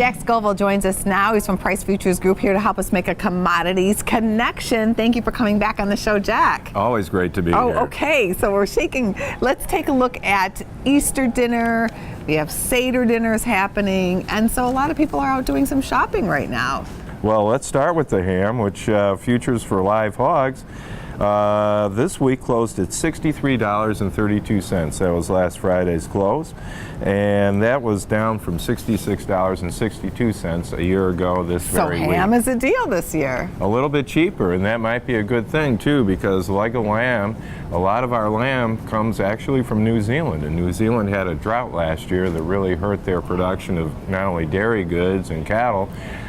Jack Scoville joins us now. He's from Price Futures Group, here to help us make a commodities connection. Thank you for coming back on the show, Jack. Always great to be here. Okay, so we're shaking. Let's take a look at Easter dinner. We have Seder dinners happening, and so a lot of people are out doing some shopping right now. Well, let's start with the ham, which futures for live hogs this week closed at $63.32. That was last Friday's close, and that was down from $66.62 a year ago this very week. So ham is a deal this year. A little bit cheaper, and that might be a good thing too, because like a lamb, a lot of our lamb comes actually from New Zealand, and New Zealand had a drought last year that really hurt their production of not only dairy goods and cattle,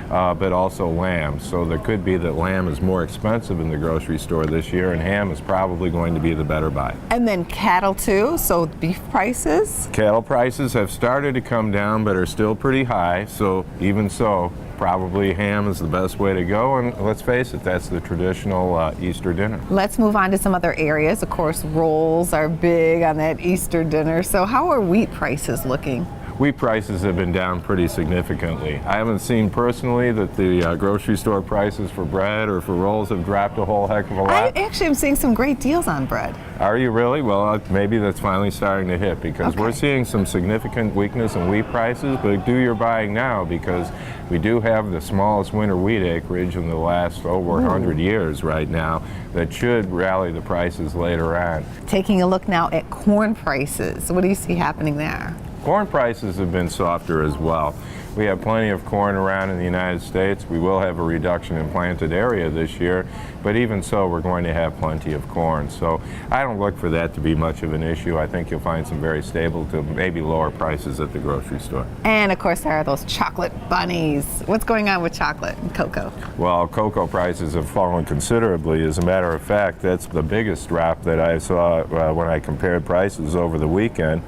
but also lamb. So there could be that lamb is more expensive in the grocery store this year, and ham is probably going to be the better buy. And then cattle too, so beef prices? Cattle prices have started to come down, but are still pretty high. So even so, probably ham is the best way to go, and let's face it, that's the traditional Easter dinner. Let's move on to some other areas. Of course, rolls are big on that Easter dinner. So how are wheat prices looking? Wheat prices have been down pretty significantly. I haven't seen personally that the grocery store prices for bread or for rolls have dropped a whole heck of a lot. I actually am seeing some great deals on bread. Are you really? Well, maybe that's finally starting to hit, because we're seeing some significant weakness in wheat prices, but do your buying now, because we do have the smallest winter wheat acreage in the last over 100 years right now that should rally the prices later on. Taking a look now at corn prices. What do you see happening there? Corn prices have been softer as well. We have plenty of corn around in the United States. We will have a reduction in planted area this year, but even so, we're going to have plenty of corn. So I don't look for that to be much of an issue. I think you'll find some very stable to maybe lower prices at the grocery store. And of course, there are those chocolate bunnies. What's going on with chocolate and cocoa? Well, cocoa prices have fallen considerably. As a matter of fact, that's the biggest drop that I saw when I compared prices over the weekend.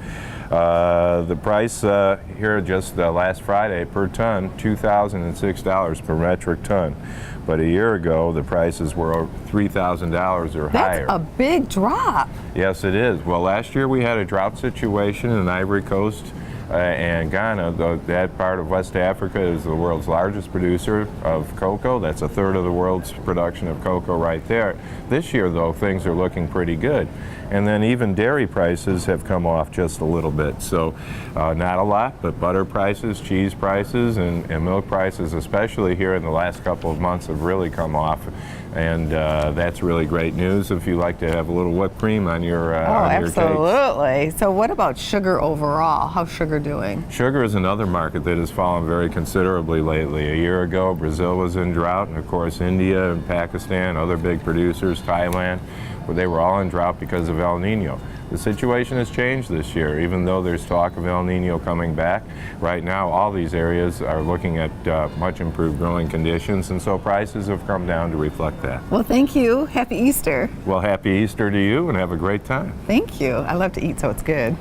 The price here just last Friday per ton, $2,006 per metric ton. But a year ago, the prices were $3,000 or higher. That's a big drop. Yes, it is. Well, last year we had a drought situation in Ivory Coast and Ghana. That part of West Africa is the world's largest producer of cocoa. That's a third of the world's production of cocoa right there. This year, though, things are looking pretty good. And then even dairy prices have come off just a little bit. So not a lot, but butter prices, cheese prices, and milk prices, especially here in the last couple of months, have really come off. And that's really great news if you like to have a little whipped cream on your cakes. Absolutely. So what about sugar overall? How's sugar doing? Sugar is another market that has fallen very considerably lately. A year ago, Brazil was in drought, and of course India and Pakistan, other big producers, Thailand, where they were all in drought because of El Nino. The situation has changed this year, even though there's talk of El Nino coming back. Right now, all these areas are looking at much improved growing conditions, and so prices have come down to reflect that. Well, thank you. Happy Easter. Well, happy Easter to you, and have a great time. Thank you. I love to eat, so it's good.